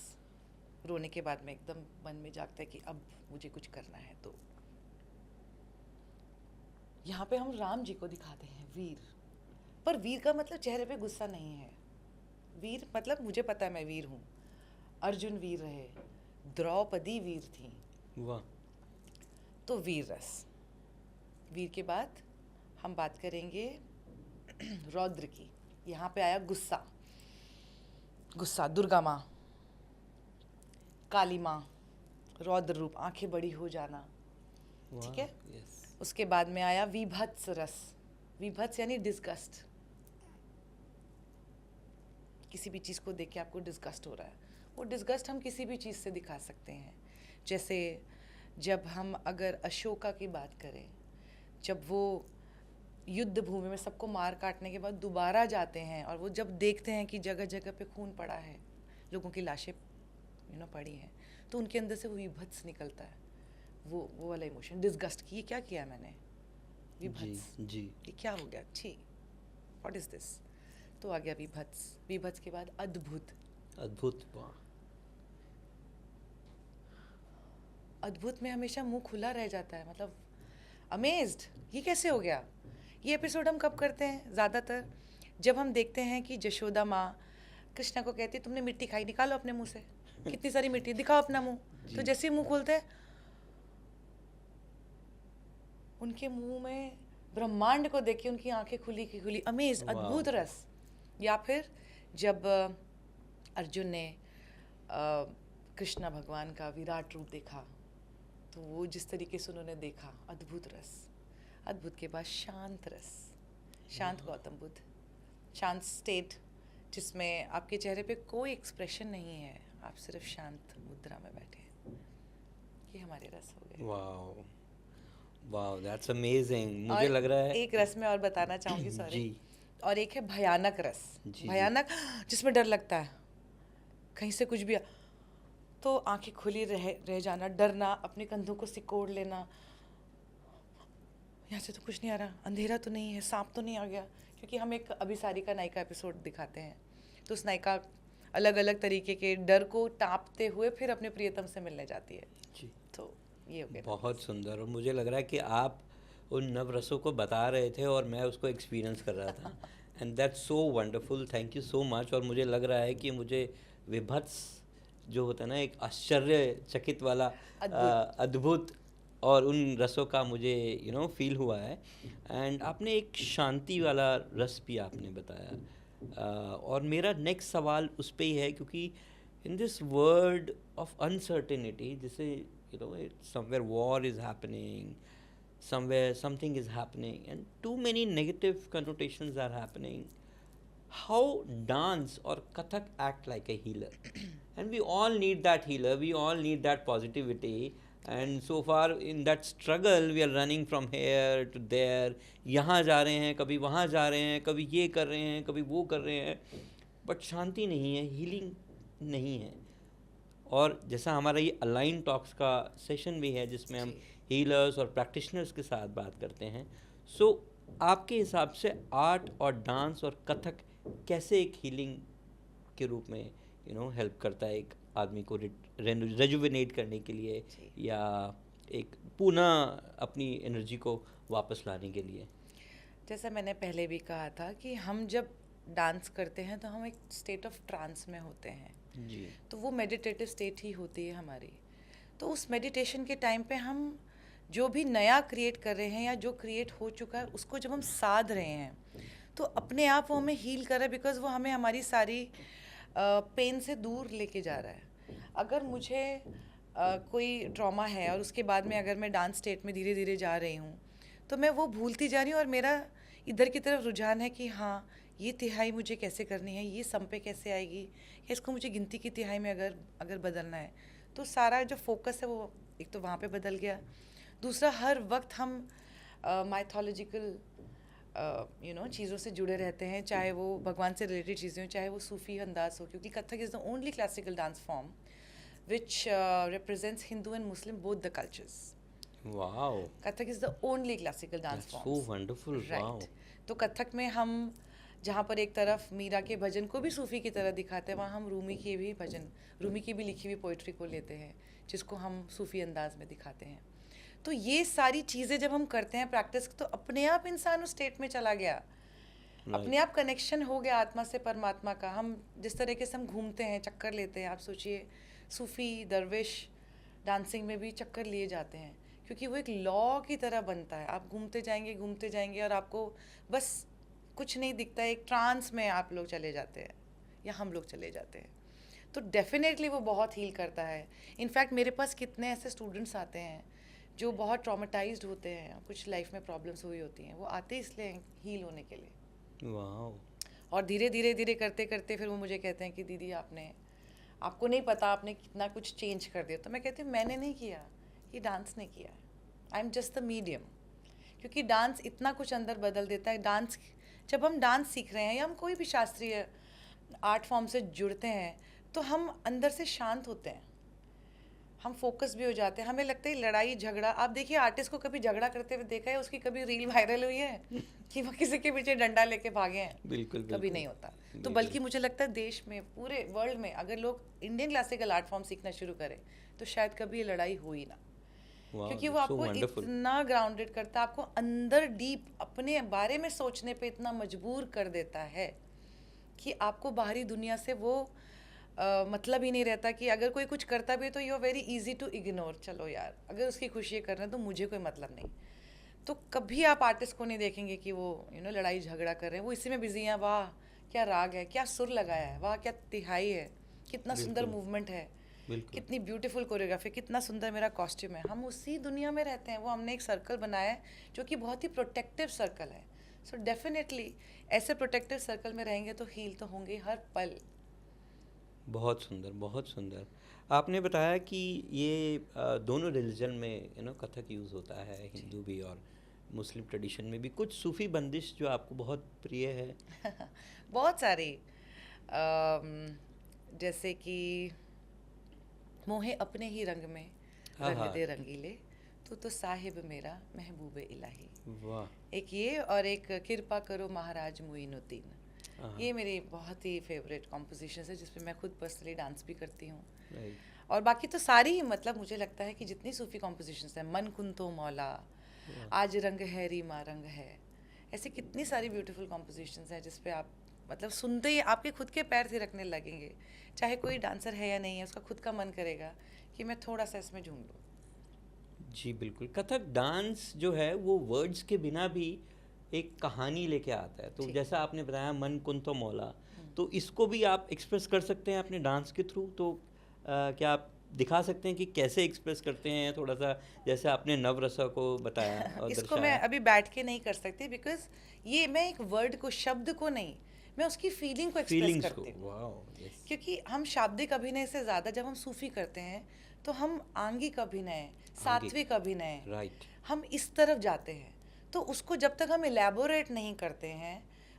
रोने के बाद में एकदम मन में जागता है कि अब मुझे कुछ करना है। तो यहाँ पे हम राम जी को दिखाते हैं वीर। पर वीर का मतलब चेहरे पे गुस्सा नहीं है। वीर मतलब मुझे पता है मैं वीर हूँ। अर्जुन वीर रहे, द्रौपदी वीर थी। वाह। तो वीर रस। वीर के बाद हम बात करेंगे रौद्र की। यहाँ पे आया गुस्सा। गुस्सा, दुर्गा माँ, काली माँ, रौद्र रूप, आंखें बड़ी हो जाना। ठीक है। यस। उसके बाद में आया विभत्स रस। विभत्स यानी डिस्गस्ट। किसी भी चीज़ को देख के आपको डिस्गस्ट हो रहा है। वो डिस्गस्ट हम किसी भी चीज़ से दिखा सकते हैं। जैसे जब हम अगर अशोका की बात करें, जब वो युद्ध भूमि में सबको मार काटने के बाद दोबारा जाते हैं और वो जब देखते हैं कि जगह जगह पे खून पड़ा है, लोगों की लाशें पड़ी हैं, तो उनके अंदर से वो विभत्स निकलता है। वो वाला इमोशन, डिस्गस्ट की, ये क्या किया मैंने, विभत्स, जी। ये क्या हो गया, छी, व्हाट इज दिस। तो आ गया विभत्स। विभत्स के बाद अद्भुत। अद्भुत। वाह। अद्भुत में हमेशा मुंह खुला रह जाता है, मतलब अमेज्ड, ये कैसे हो गया। ये एपिसोड हम कब करते हैं ज़्यादातर, जब हम देखते हैं कि जशोदा माँ कृष्णा को कहती है तुमने मिट्टी खाई, निकालो अपने मुंह से, कितनी सारी मिट्टी, दिखाओ अपना मुंह। तो जैसे ही मुंह खोलते हैं उनके मुंह में ब्रह्मांड को देख के उनकी आंखें खुली की खुली, अमेज, अद्भुत रस। या फिर जब अर्जुन ने कृष्णा भगवान का विराट रूप देखा, तो वो जिस तरीके से उन्होंने देखा, अद्भुत रस। अद्भुत के बाद शांत रस। शांत गौतम बुद्ध, शांत स्टेट जिसमें आपके चेहरे पे कोई एक्सप्रेशन नहीं है, आप सिर्फ शांत मुद्रा में बैठे हैं। ये हमारे रस हो गए। Wow wow, that's amazing. मुझे और लग रहा है एक रस में और बताना चाहूँगी, सॉरी, जी। और एक है भयानक रस। जी, भयानक जिसमें डर लगता है, कहीं से कुछ भी तो आंखें खुली रह जाना, डरना, अपने कंधों को सिकोड़ लेना, यहाँ से तो कुछ नहीं आ रहा, अंधेरा तो नहीं है, सांप तो नहीं आ गया। क्योंकि हम एक अभिसारिका नायिका एपिसोड दिखाते हैं, तो उस नायिका अलग अलग तरीके के डर को टाँपते हुए फिर अपने प्रियतम से मिलने जाती है। जी। तो ये हो गया। बहुत सुंदर। और मुझे लग रहा है कि आप उन नवरसों को बता रहे थे और मैं उसको एक्सपीरियंस कर रहा था, and that's so wonderful, thank you so much. और मुझे लग रहा है कि मुझे विभत्स जो होता है ना, एक आश्चर्यचकित वाला अद्भुत, और उन रसों का मुझे फील हुआ है। एंड आपने एक शांति वाला रस भी आपने बताया, और मेरा नेक्स्ट सवाल उस पे ही है, क्योंकि इन दिस वर्ल्ड ऑफ अनसर्टेनिटी, जैसे somewhere war is happening, somewhere something is happening, and too many negative connotations are happening, how dance or Kathak act like a healer? And we all need that healer, we all need that positivity. And so far in that struggle we are running from here to there, यहाँ जा रहे हैं, कभी वहाँ जा रहे हैं, कभी ये कर रहे हैं, कभी वो कर रहे हैं, बट शांति नहीं है, हीलिंग नहीं है. और जैसा हमारा ये अलाइन टॉक्स का सेशन भी है जिसमें हम हीलर्स और प्रैक्टिशनर्स के साथ बात करते हैं, सो आपके हिसाब से आर्ट और डांस और कथक कैसे एक हीलिंग के रूप में हेल्प करता है एक आदमी को रेजुविनेट करने के लिए, या एक पुनः अपनी एनर्जी को वापस लाने के लिए? जैसा मैंने पहले भी कहा था कि हम जब डांस करते हैं तो हम एक स्टेट ऑफ ट्रांस में होते हैं जी. तो वो मेडिटेटिव स्टेट ही होती है हमारी. तो उस मेडिटेशन के टाइम पे हम जो भी नया क्रिएट कर रहे हैं या जो क्रिएट हो चुका है उसको जब हम साध रहे हैं तो अपने आप वो हमें हील कर रहा है, बिकॉज वो हमें हमारी सारी पेन से दूर लेके जा रहा है. अगर मुझे कोई ट्रॉमा है और उसके बाद में अगर मैं डांस स्टेट में धीरे धीरे जा रही हूँ तो मैं वो भूलती जा रही हूँ और मेरा इधर की तरफ रुझान है कि हाँ ये तिहाई मुझे कैसे करनी है, ये सम पे कैसे आएगी, या इसको मुझे गिनती की तिहाई में अगर बदलना है. तो सारा जो फोकस है वो एक तो वहाँ पे बदल गया. दूसरा, हर वक्त हम माइथोलॉजिकल चीज़ों से जुड़े रहते हैं, चाहे वो भगवान से रिलेटेड चीज़ें हो, चाहे वो सूफी अंदाज हो, क्योंकि Kathak is the only classical dance form which represents Hindu and Muslim both the cultures. Wow. Kathak is the only classical dance form. That's so wonderful. Right. Wow. तो कथक में हम जहाँ पर एक तरफ मीरा के भजन को भी सूफी की तरह दिखाते हैं, वहाँ हम रूमी की भी लिखी हुई पोइट्री को लेते हैं जिसको हम सूफी अंदाज में दिखाते हैं. तो ये सारी चीज़ें जब हम करते हैं प्रैक्टिस, तो अपने आप इंसान उस स्टेट में चला गया. अपने आप कनेक्शन हो गया आत्मा से परमात्मा का. हम जिस तरीके से हम घूमते हैं, चक्कर लेते हैं, आप सोचिए सूफ़ी दरवेश डांसिंग में भी चक्कर लिए जाते हैं क्योंकि वो एक लॉ की तरह बनता है. आप घूमते जाएंगे और आपको बस कुछ नहीं दिखता है, एक ट्रांस में आप लोग चले जाते हैं या हम लोग चले जाते हैं. तो डेफिनेटली वो बहुत हील करता है. इनफैक्ट मेरे पास कितने ऐसे स्टूडेंट्स आते हैं जो बहुत ट्रॉमेटाइज्ड होते हैं, कुछ लाइफ में प्रॉब्लम्स हुई होती हैं, वो आते इसलिए हील होने के लिए. वाओ. और धीरे करते करते फिर वो मुझे कहते हैं कि दीदी आपको नहीं पता आपने कितना कुछ चेंज कर दिया. तो मैं कहती हूँ मैंने नहीं किया, ये डांस ने किया है. I am just the medium. क्योंकि डांस इतना कुछ अंदर बदल देता है. डांस जब हम डांस सीख रहे हैं या हम कोई भी शास्त्रीय आर्ट फॉर्म से जुड़ते हैं तो हम अंदर से शांत होते हैं, हम फोकस भी हो जाते हैं. हमें लगता है लड़ाई झगड़ा, आप देखिए आर्टिस्ट को कभी झगड़ा करते हुए देखा है, उसकी कभी रील वायरल हुई है कि वो किसी के पीछे डंडा लेके भागे हैं? बिल्कुल कभी नहीं होता. तो बल्कि मुझे लगता है देश में, पूरे वर्ल्ड में अगर लोग इंडियन क्लासिकल आर्ट फॉर्म सीखना शुरू करें तो शायद कभी ये लड़ाई हो ही ना. क्योंकि वो आपको इतना ग्राउंडेड करता है, आपको अंदर डीप अपने बारे में सोचने पे इतना मजबूर कर देता है कि आपको बाहरी दुनिया से वो मतलब ही नहीं रहता. कि अगर कोई कुछ करता भी है तो you are very easy to ignore. चलो यार, अगर उसकी खुशी कर रहे हैं तो मुझे कोई मतलब नहीं. तो कभी आप आर्टिस्ट को नहीं देखेंगे कि वो लड़ाई झगड़ा कर रहे हैं. वो इसी में बिजी हैं. वाह क्या राग है, क्या सुर लगाया है, वाह क्या तिहाई है, कितना सुंदर मूवमेंट है, कितनी ब्यूटीफुल कोरियोग्राफी, कितना सुंदर मेरा कॉस्ट्यूम है. हम उसी दुनिया में रहते हैं. वो हमने एक सर्कल बनाया है जो कि बहुत ही प्रोटेक्टिव सर्कल है. सो डेफिनेटली ऐसे प्रोटेक्टिव सर्कल में रहेंगे तो हील तो होंगे हर पल. बहुत सुंदर, बहुत सुंदर. आपने बताया कि ये दोनों रिलीजन में कथक यूज़ होता है, हिंदू भी और मुस्लिम ट्रेडिशन में भी. कुछ सूफ़ी बंदिश जो आपको बहुत प्रिय है? बहुत सारी, जैसे कि मोहे अपने ही रंग में रंग दे रंगीले, तू तो साहिब मेरा महबूब इलाही. वाह. एक ये और एक कृपा करो महाराज मुइनुद्दीन. ये मेरी बहुत ही फेवरेट कॉम्पोजिशन है जिस पे मैं खुद पर्सनली डांस भी करती हूँ. और बाकी तो सारी ही, मतलब मुझे लगता है कि जितनी सूफी कॉम्पोजिशंस हैं, मन कुंतो मौला, आज रंग है रीमा रंग है, ऐसी कितनी सारी ब्यूटीफुल कॉम्पोजिशंस हैं जिस पे आप मतलब सुनते ही आपके खुद के पैर थिरकने लगेंगे. चाहे कोई डांसर है या नहीं है, उसका खुद का मन करेगा कि मैं थोड़ा सा इसमें झूम लूँ. जी बिल्कुल. कथक डांस जो है वो वर्ड्स के बिना भी एक कहानी लेके आता है. तो जैसा आपने बताया मन कुंतो मौला, तो इसको भी आप एक्सप्रेस कर सकते हैं अपने डांस के थ्रू. तो क्या आप दिखा सकते हैं कि कैसे एक्सप्रेस करते हैं थोड़ा सा, जैसे आपने नवरसा को बताया और इसको मैं अभी बैठ के नहीं कर सकती बिकॉज ये मैं एक वर्ड को, शब्द को नहीं, मैं उसकी फीलिंग को एक्सप्रेस फीलिंग्स को, करती हूँ। वाओ, यस, क्योंकि हम शाब्दिक अभिनय से ज़्यादा जब हम सूफी करते हैं तो हम आंगिक अभिनय, सात्विक अभिनय, राइट, हम इस तरफ जाते हैं। तो उसको जब तक हम इलेबोरेट नहीं करते हैं,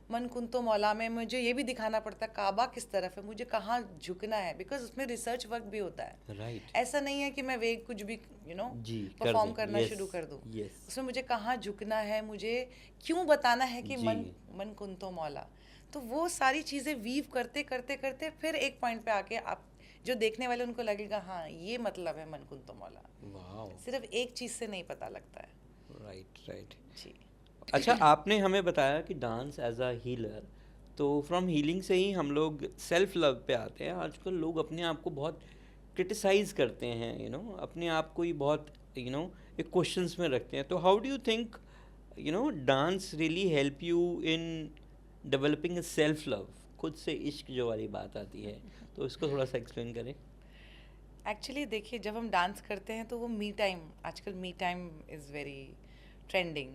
मन कुंतो मौला में मुझे ये भी दिखाना पड़ता है काबा किस तरफ है, मुझे कहाँ झुकना है, बिकॉज उसमें रिसर्च वर्क भी होता है। राइट, ऐसा नहीं है कि मैं वे कुछ भी जी, कर परफॉर्म दें, करना यस, शुरू कर दूँ। यस, उसमें मुझे कहाँ झुकना है, मुझे क्यों बताना है कि जी, मन कुंतो मौला। तो वो सारी चीज़ें वीव करते करते करते फिर एक पॉइंट पे आके आप जो देखने वाले उनको लगेगा हाँ ये मतलब है मन कुंतो मौला। वाओ, सिर्फ एक चीज़ से नहीं पता लगता है। Right, right. जी। अच्छा, आपने हमें बताया कि डांस एज अ हीलर, तो फ्रॉम हीलिंग से ही हम लोग सेल्फ लव पे आते हैं। आजकल लोग अपने आप को बहुत क्रिटिसाइज करते हैं, अपने आप को ही बहुत एक क्वेश्चंस में रखते हैं। तो how do you think dance really help you in developing a self love, खुद से इश्क जो वाली बात आती है, तो इसको थोड़ा सा एक्सप्लेन करें। एक्चुअली देखिए, जब हम डांस करते हैं तो वो मी टाइम, आजकल me time is very trending.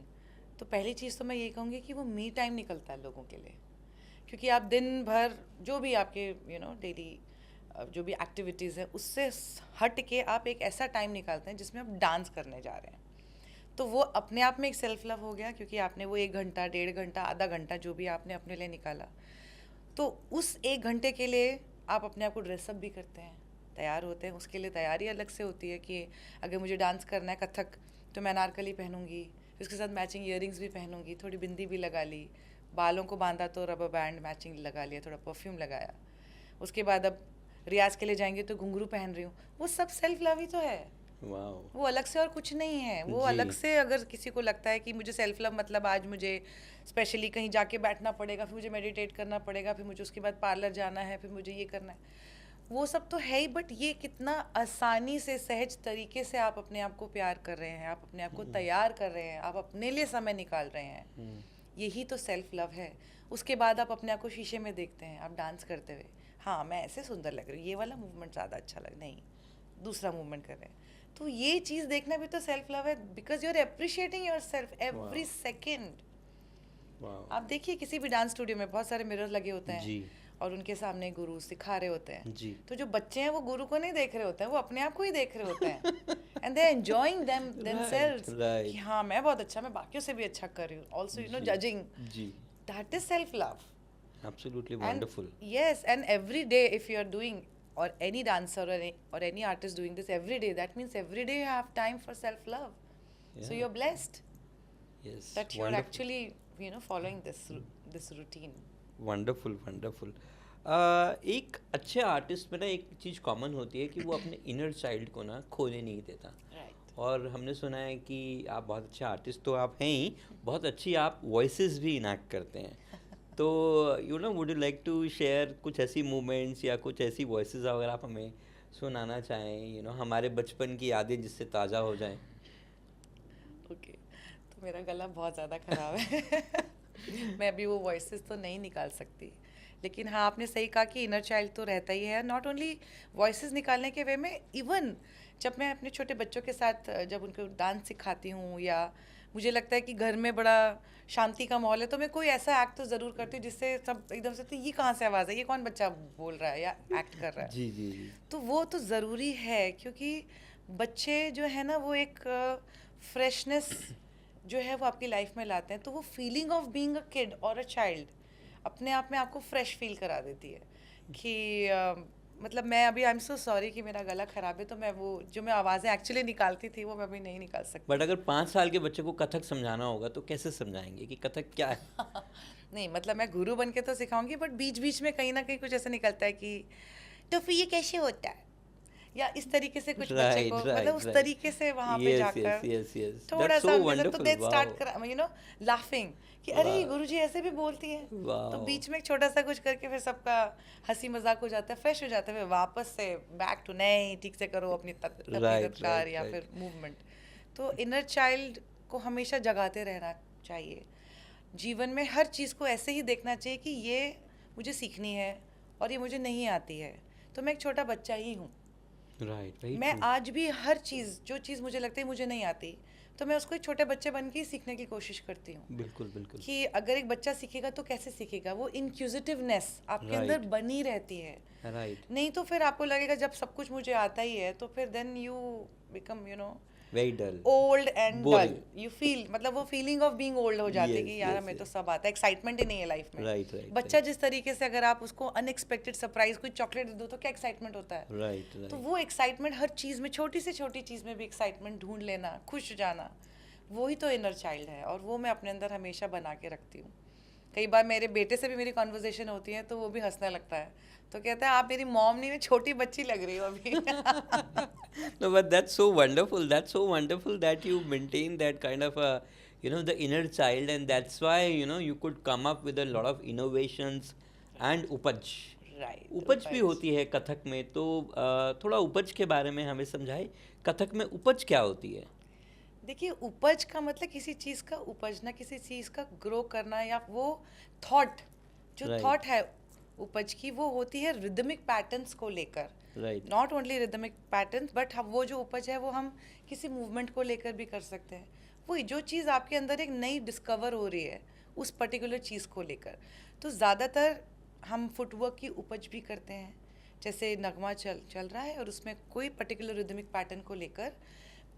तो पहली चीज़ तो मैं ये कहूँगी कि वो मी टाइम निकलता है लोगों के लिए, क्योंकि आप दिन भर जो भी आपके डेली जो भी एक्टिविटीज़ हैं उससे हट के आप एक ऐसा टाइम निकालते हैं जिसमें आप डांस करने जा रहे हैं। तो वो अपने आप में एक सेल्फ लव हो गया, क्योंकि आपने वो 1 घंटा, 1.5 घंटा, आधा घंटा जो भी आपने अपने लिए निकाला, तो उस 1 घंटे के लिए आप अपने आप को ड्रेसअप भी करते हैं, तैयार होते हैं। उसके लिए तैयारी अलग से होती है कि अगर मुझे डांस करना है कथक तो मैं अनारकली पहनूंगी, फिर उसके साथ मैचिंग ईयरिंग्स भी पहनूंगी, थोड़ी बिंदी भी लगा ली, बालों को बांधा तो रबर बैंड मैचिंग लगा लिया, थोड़ा परफ्यूम लगाया। उसके बाद अब रियाज के लिए जाएंगे तो घुंघरू पहन रही हूँ। वो सब सेल्फ लव ही तो है, वाओ, वो अलग से और कुछ नहीं है। वो जी, अलग से अगर किसी को लगता है कि मुझे सेल्फ लव मतलब आज मुझे स्पेशली कहीं जाके बैठना पड़ेगा, फिर मुझे मेडिटेट करना पड़ेगा, फिर मुझे उसके बाद पार्लर जाना है, फिर मुझे ये करना है, वो सब तो है ही। बट ये कितना आसानी से, सहज तरीके से आप अपने आप को प्यार कर रहे हैं, आप अपने आप को तैयार कर रहे हैं, आप अपने लिए समय निकाल रहे हैं, यही तो सेल्फ लव है। उसके बाद आप अपने आप को शीशे में देखते हैं, आप डांस करते हुए, हाँ मैं ऐसे सुंदर लग रही हूँ, ये वाला मूवमेंट ज़्यादा अच्छा लग, नहीं दूसरा मूवमेंट कर रहे हैं। तो ये चीज़ देखना भी तो सेल्फ लव है, because you are appreciating yourself every second. Wow, आप देखिए किसी भी डांस स्टूडियो में बहुत सारे मिरर लगे होते हैं, जी, और उनके सामने गुरु सिखा रहे होते हैं। जी, तो जो बच्चे हैं वो गुरु को नहीं देख रहे होते हैं, वो अपने आप को ही देख रहे होते हैं, and they are enjoying themselves right, कि हाँ मैं बहुत अच्छा, मैं बाकियों से भी अच्छा कर रही हूँ, ऑल्सो जी, जजिंग। जी, that is self love. Absolutely And wonderful, yes, and every day if you are doing, or any dancer or any artist doing this every day, that means every day you have time for self love. So Yeah. you're blessed yes, that you're wonderful, actually following this routine. Wonderful, wonderful. एक अच्छे artist में ना एक चीज़ common होती है कि वो अपने इनर चाइल्ड को ना खोने नहीं देता। Right. और हमने सुना है कि आप बहुत अच्छे आर्टिस्ट तो आप हैं ही, बहुत अच्छी आप वॉइसेस भी इनैक्ट करते हैं। तो would you like to share कुछ ऐसी मूवमेंट्स या कुछ ऐसी वॉइसेस अगर आप हमें सुनाना चाहें, हमारे बचपन की यादें जिससे ताज़ा हो जाएं। Okay. तो मेरा गला बहुत ज़्यादा ख़राब है। मैं अभी वो वॉइसेस तो नहीं निकाल सकती, लेकिन हाँ आपने सही कहा कि इनर चाइल्ड तो रहता ही है। नॉट ओनली वॉइसेस निकालने के वे में, इवन जब मैं अपने छोटे बच्चों के साथ जब उनको डांस सिखाती हूँ, या मुझे लगता है कि घर में बड़ा शांति का माहौल है, तो मैं कोई ऐसा एक्ट तो ज़रूर करती हूँ जिससे सब एकदम से तो ये कहाँ से आवाज़ है, ये कौन बच्चा बोल रहा है या एक्ट कर रहा है। जी, जी, जी, तो वो तो ज़रूरी है, क्योंकि बच्चे जो है ना वो एक फ्रेशनेस जो है वो आपकी लाइफ में लाते हैं। तो वो feeling of being a kid और अ चाइल्ड अपने आप में आपको फ्रेश फील करा देती है कि मतलब मैं अभी आई एम सो सॉरी कि मेरा गला ख़राब है, तो मैं वो जो मैं आवाज़ें एक्चुअली निकालती थी वो मैं अभी नहीं निकाल सकती। बट अगर 5 साल के बच्चे को कथक समझाना होगा तो कैसे समझाएंगे कि कथक क्या है? नहीं मतलब मैं गुरु बन के तो सिखाऊंगी, बट बीच बीच में कहीं ना कहीं कुछ ऐसा निकलता है कि तो फिर ये कैसे होता है, या इस तरीके से कुछ बच्चे को मतलब उस तरीके से वहाँ पे जाकर यस, थोड़ा दैट्स सा सो उनके साथ तो वंडरफुल, दे स्टार्ट वाओ, कर लाफिंग कि अरे वाह। गुरुजी ऐसे भी बोलती हैं। तो वाओ, बीच में एक छोटा सा कुछ करके फिर सबका हंसी मजाक हो जाता है, फ्रेश हो जाता है, फिर वापस से बैक टू नहीं ठीक से करो अपनी तत्कार या फिर मूवमेंट। तो इनर चाइल्ड को हमेशा जगाते रहना चाहिए। जीवन में हर चीज़ को ऐसे ही देखना चाहिए कि ये मुझे सीखनी है और ये मुझे नहीं आती है, तो मैं एक छोटा बच्चा ही हूँ। राइट, मैं आज भी हर चीज़, जो चीज़ मुझे लगता है मुझे नहीं आती, तो मैं उसको एक छोटे बच्चे बन के ही सीखने की कोशिश करती हूँ बिल्कुल बिल्कुल। कि अगर एक बच्चा सीखेगा तो कैसे सीखेगा, वो इंक्यूजिटिवनेस आपके अंदर Right. बनी रहती है। राइट, नहीं तो फिर आपको लगेगा जब सब कुछ मुझे आता ही है तो फिर then you become very dull, old and dull. Boring. You feel, मतलब वो फीलिंग ऑफ बीइंग ओल्ड हो जाती है Yes, कि यार yes, हमें तो yes. सब आता है, एक्साइटमेंट ही नहीं है लाइफ में। राइट राइट बच्चा जिस तरीके से अगर आप उसको अनएक्सपेक्टेड सरप्राइज कोई चॉकलेट दे दो तो क्या एक्साइटमेंट होता है। राइट तो राइट। वो एक्साइटमेंट हर चीज़ में, छोटी से छोटी चीज़ में भी एक्साइटमेंट ढूंढ लेना, खुश हो जाना, वही तो इनर चाइल्ड है और वो मैं अपने अंदर हमेशा बना के रखती हूँ। कई बार मेरे बेटे से भी मेरी कॉन्वर्जेशन होती है तो वो भी हंसने लगता है, तो कहता है आप मेरी मॉम नहीं, मैं छोटी बच्ची लग रही हो अभी। No, but that's so wonderful. That's so wonderful that you maintain that kind of the inner child, and that's why you could come up with a lot of innovations and उपज। Right, उपज भी होती है कथक में, तो थोड़ा उपज के बारे में हमें समझाए। कथक में उपज क्या होती है? देखिए, उपज का मतलब किसी चीज़ का उपजना, किसी चीज़ का ग्रो करना, या वो थॉट, जो Right. थॉट है उपज की, वो होती है रिदमिक पैटर्न्स को लेकर। Right not only rhythmic patterns but हम वो जो उपज है वो हम किसी मूवमेंट को लेकर भी कर सकते हैं। वही जो चीज़ आपके अंदर एक नई डिस्कवर हो रही है उस पर्टिकुलर चीज़ को लेकर। तो ज़्यादातर हम फुटवर्क की उपज भी करते हैं, जैसे नगमा चल रहा है और उसमें कोई पर्टिकुलर रिदमिक पैटर्न को लेकर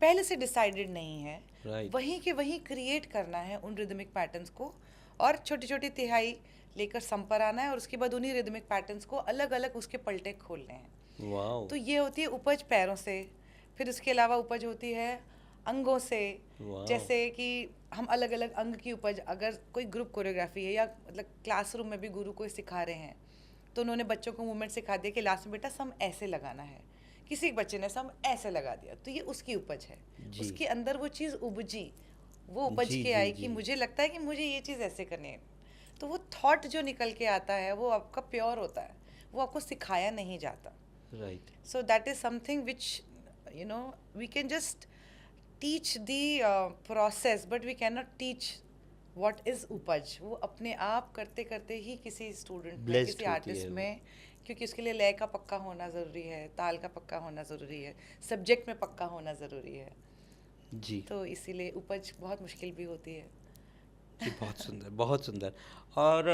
पहले से डिसाइडेड नहीं है, Right. वहीं के वहीं क्रिएट करना है उन रिदमिक पैटर्न्स को, और छोटी छोटी तिहाई लेकर सम पर आना है और उसके बाद उन्हीं रिदमिक पैटर्न्स को अलग अलग उसके पलटे खोलने हैं। वाओ तो ये होती है उपज पैरों से। फिर उसके अलावा उपज होती है अंगों से, Wow. जैसे कि हम अलग अलग अंग की उपज, अगर कोई ग्रुप कोरियोग्राफी है या मतलब क्लासरूम में भी गुरु को सिखा रहे हैं तो उन्होंने बच्चों को मूवमेंट सिखा दिया कि लास्ट में बेटा सम ऐसे लगाना है, किसी बच्चे ने सम ऐसे लगा दिया, तो ये उसकी उपज है। जी। उसके अंदर वो चीज़ उपजी, वो उपज जी, के जी, आई जी। कि मुझे लगता है कि मुझे ये चीज़ ऐसे करनी है। तो वो थॉट जो निकल के आता है वो आपका प्योर होता है, वो आपको सिखाया नहीं जाता। Right So that is something which we can just teach the process, but we cannot teach what is उपज। वो अपने आप करते करते ही किसी स्टूडेंट में, Blessed किसी होती आर्टिस्ट है वो। में, क्योंकि उसके लिए लय का पक्का होना ज़रूरी है, ताल का पक्का होना ज़रूरी है, सब्जेक्ट में पक्का होना ज़रूरी है। जी तो इसीलिए उपज बहुत मुश्किल भी होती है। जी, बहुत सुंदर बहुत सुंदर। और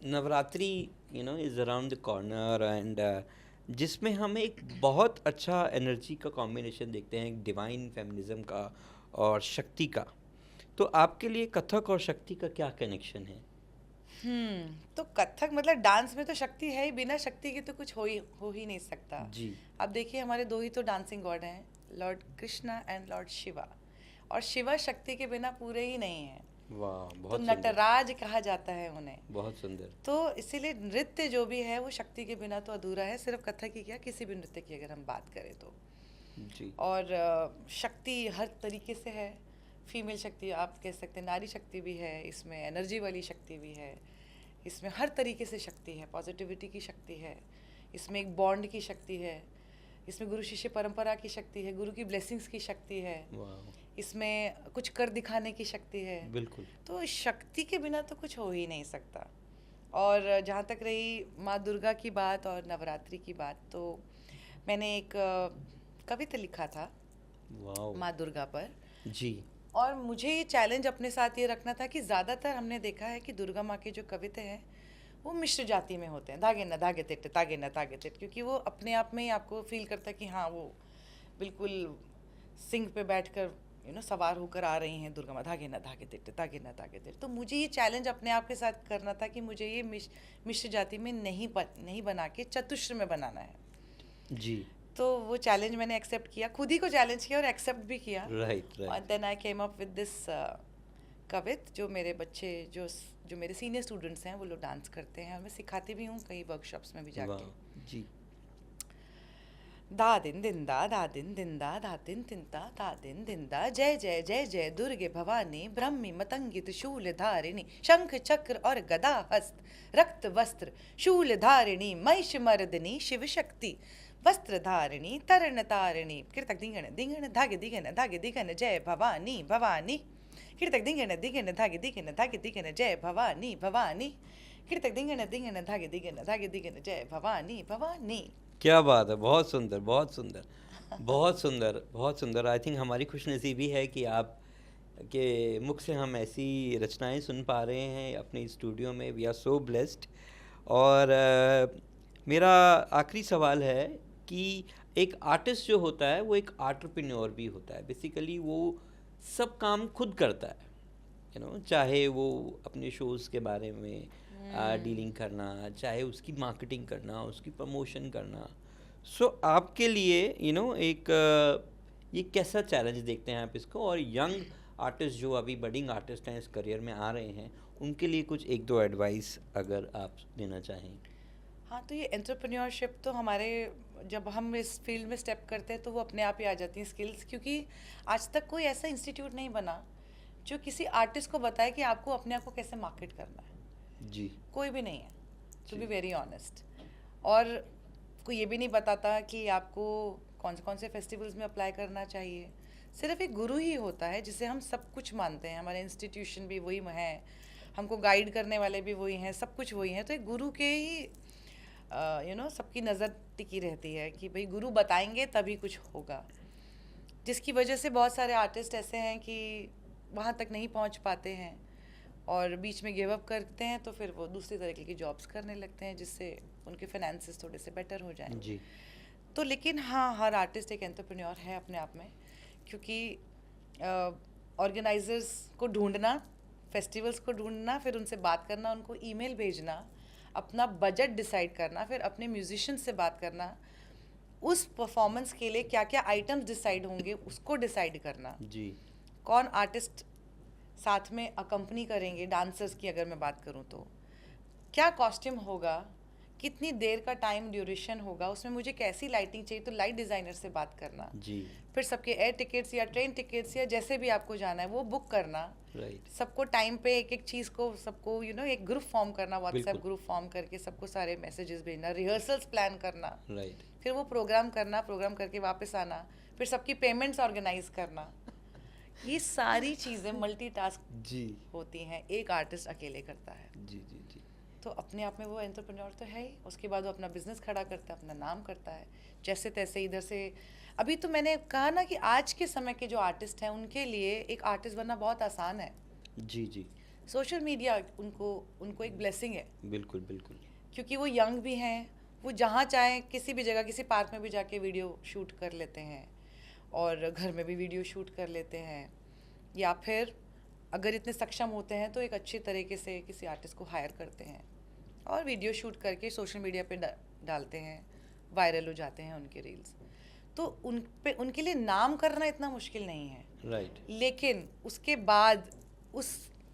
Navratri is around the corner, and जिसमें हम एक बहुत अच्छा एनर्जी का कॉम्बिनेशन देखते हैं, डिवाइन फेमिनिज्म का और शक्ति का। तो आपके लिए कथक और शक्ति का क्या कनेक्शन है? तो कथक मतलब डांस में तो शक्ति है ही, बिना शक्ति के तो कुछ हो ही नहीं सकता। जी अब देखिए हमारे दो ही तो डांसिंग गॉड हैं, Lord Krishna and Lord Shiva, और शिवा शक्ति के बिना पूरे ही नहीं है। वाह, तो बहुत सुंदर नटराज कहा जाता है उन्हें। बहुत सुंदर। तो इसीलिए नृत्य जो भी है वो शक्ति के बिना तो अधूरा है, सिर्फ कथक ही क्या, किसी भी नृत्य की अगर हम बात करें तो। जी और शक्ति हर तरीके से है। फीमेल शक्ति आप कह सकते हैं, नारी शक्ति भी है इसमें, एनर्जी वाली शक्ति भी है इसमें, हर तरीके से शक्ति है। पॉजिटिविटी की शक्ति है इसमें, एक बॉन्ड की शक्ति है इसमें, गुरु शिष्य परंपरा की शक्ति है, गुरु की ब्लेसिंग्स की शक्ति है वाह, इसमें, कुछ कर दिखाने की शक्ति है। बिल्कुल तो शक्ति के बिना तो कुछ हो ही नहीं सकता। और जहाँ तक रही माँ दुर्गा की बात और नवरात्रि की बात, तो मैंने एक कविता लिखा था वाह माँ दुर्गा पर, जी और मुझे ये चैलेंज अपने साथ ये रखना था कि ज़्यादातर हमने देखा है कि दुर्गा माँ के जो कविते हैं वो मिश्र जाति में होते हैं, धागे न धागे तिट, तागे न तागे तिट, क्योंकि वो अपने आप में ही आपको फील करता है कि हाँ वो बिल्कुल सिंह पे बैठकर सवार होकर आ रही हैं दुर्गा माँ, धागे न धागे तिट, तागे न तागे तिट। तो मुझे ये चैलेंज अपने आप के साथ करना था कि मुझे ये मिश्र जाति में नहीं बना के चतुश्र में बनाना है। जी तो वो चैलेंज मैंने एक्सेप्ट किया, खुद ही को चैलेंज किया और एक्सेप्ट भी किया। राइट और right then I came up with this कवित, जो मेरे बच्चे जो मेरे सीनियर स्टूडेंट्स हैं वो लोग डांस करते हैं और मैं सिखाती भी हूँ कई वर्कशॉप्स में भी वाह जाके। जी दा दिन दिन दा दिन दिन दा दिन तिंता दा दिन दिन दा, जय जय जय जय दुर्गे भवानी, ब्रह्मी मतंगी त्रिशूल धारिणी, शंख चक्र और गदा हस्त, रक्त वस्त्र शूल धारिणी, महिष मर्दिनी, शिव शक्ति वस्त्र धारिणी, तरण तारिणी, कीर्तक दिगण दिगण धागे दिगण जय भवानी भवानी, कीर्तक दिगण दिगण धागे दिगण जय भवानी भवानी, कीर्तक दिगण दिगण धागे दिगण जय भवानी भवानी। क्या बात है, बहुत सुंदर बहुत सुंदर बहुत सुंदर बहुत सुंदर। आई थिंक हमारी खुशनसीबी है कि आप कि मुख से हम ऐसी रचनाएं सुन पा रहे हैं अपने स्टूडियो में। We are so blessed. और मेरा आखिरी सवाल है कि एक आर्टिस्ट जो होता है वो एक एंटरप्रेन्योर भी होता है। बेसिकली वो सब काम खुद करता है, चाहे वो अपने शोज़ के बारे में डीलिंग करना, चाहे उसकी मार्केटिंग करना, उसकी प्रमोशन करना। सो आपके लिए एक ये कैसा चैलेंज देखते हैं आप इसको? और यंग आर्टिस्ट जो अभी बडिंग आर्टिस्ट हैं, इस करियर में आ रहे हैं, उनके लिए कुछ एक दो एडवाइस अगर आप देना चाहें। हाँ, तो ये एंटरप्रेन्योरशिप तो हमारे जब हम इस फील्ड में स्टेप करते हैं तो वो अपने आप ही आ जाती हैं स्किल्स, क्योंकि आज तक कोई ऐसा इंस्टीट्यूट नहीं बना जो किसी आर्टिस्ट को बताए कि आपको अपने आप को कैसे मार्केट करना है। जी। कोई भी नहीं है, टू बी वेरी ऑनेस्ट। और कोई ये भी नहीं बताता कि आपको कौन से फेस्टिवल्स में अप्लाई करना चाहिए। सिर्फ एक गुरु ही होता है जिसे हम सब कुछ मानते हैं। हमारे इंस्टीट्यूशन भी वही है, हमको गाइड करने वाले भी वही हैं, सब कुछ वही हैं। तो एक गुरु के ही सबकी नज़र टिकी रहती है कि भाई गुरु बताएंगे तभी कुछ होगा, जिसकी वजह से बहुत सारे आर्टिस्ट ऐसे हैं कि वहाँ तक नहीं पहुँच पाते हैं और बीच में गिव अप करते हैं, तो फिर वो दूसरी तरीके की जॉब्स करने लगते हैं जिससे उनके फाइनेंसेस थोड़े से बेटर हो जाएं। जी। तो लेकिन हाँ, हर आर्टिस्ट एक एंटरप्रेन्योर है अपने आप में, क्योंकि ऑर्गेनाइजर्स को ढूंढना, फेस्टिवल्स को ढूंढना, फिर उनसे बात करना, उनको ईमेल भेजना, अपना बजट डिसाइड करना, फिर अपने म्यूजिशियन से बात करना, उस परफॉर्मेंस के लिए क्या क्या आइटम्स डिसाइड होंगे उसको डिसाइड करना। जी। कौन आर्टिस्ट साथ में अकम्पनी करेंगे, डांसर्स की अगर मैं बात करूं तो क्या कॉस्ट्यूम होगा, कितनी देर का टाइम ड्यूरेशन होगा, उसमें मुझे कैसी लाइटिंग चाहिए, तो लाइट डिज़ाइनर से बात करना। जी। फिर सबके एयर टिकट्स या ट्रेन टिकट्स या जैसे भी आपको जाना है वो बुक करना। राइट। सबको टाइम पे एक एक चीज़ को सबको एक ग्रुप फॉर्म करना, व्हाट्सएप ग्रुप फॉर्म करके सबको सारे मैसेजेस भेजना, रिहर्सल्स प्लान करना। राइट। फिर वो प्रोग्राम करना, प्रोग्राम करके वापस आना, फिर सबकी पेमेंट्स ऑर्गेनाइज करना। ये सारी चीज़ें मल्टीटास्क जी होती हैं, एक आर्टिस्ट अकेले करता है। जी जी जी। तो अपने आप में वो एंटरप्रेन्योर तो है ही। उसके बाद वो अपना बिजनेस खड़ा करता है, अपना नाम करता है, जैसे तैसे इधर से। अभी तो मैंने कहा ना कि आज के समय के जो आर्टिस्ट हैं उनके लिए एक आर्टिस्ट बनना बहुत आसान है। जी जी। सोशल मीडिया उनको एक ब्लेसिंग है। बिल्कुल बिल्कुल। क्योंकि वो यंग भी हैं, वो जहाँ चाहें किसी भी जगह, किसी पार्क में भी जाके वीडियो शूट कर लेते हैं और घर में भी वीडियो शूट कर लेते हैं, या फिर अगर इतने सक्षम होते हैं तो एक अच्छी तरीके से किसी आर्टिस्ट को हायर करते हैं और वीडियो शूट करके सोशल मीडिया पे डालते हैं, वायरल हो जाते हैं उनके रील्स। तो उनके लिए नाम करना इतना मुश्किल नहीं है। राइट। लेकिन उसके बाद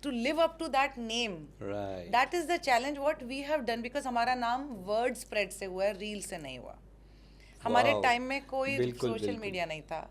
to live up to that name, that is the challenge what we have done, because हमारा नाम वर्ड स्प्रेड से हुआ है, रील से नहीं हुआ। हमारे टाइम में कोई सोशल मीडिया नहीं था,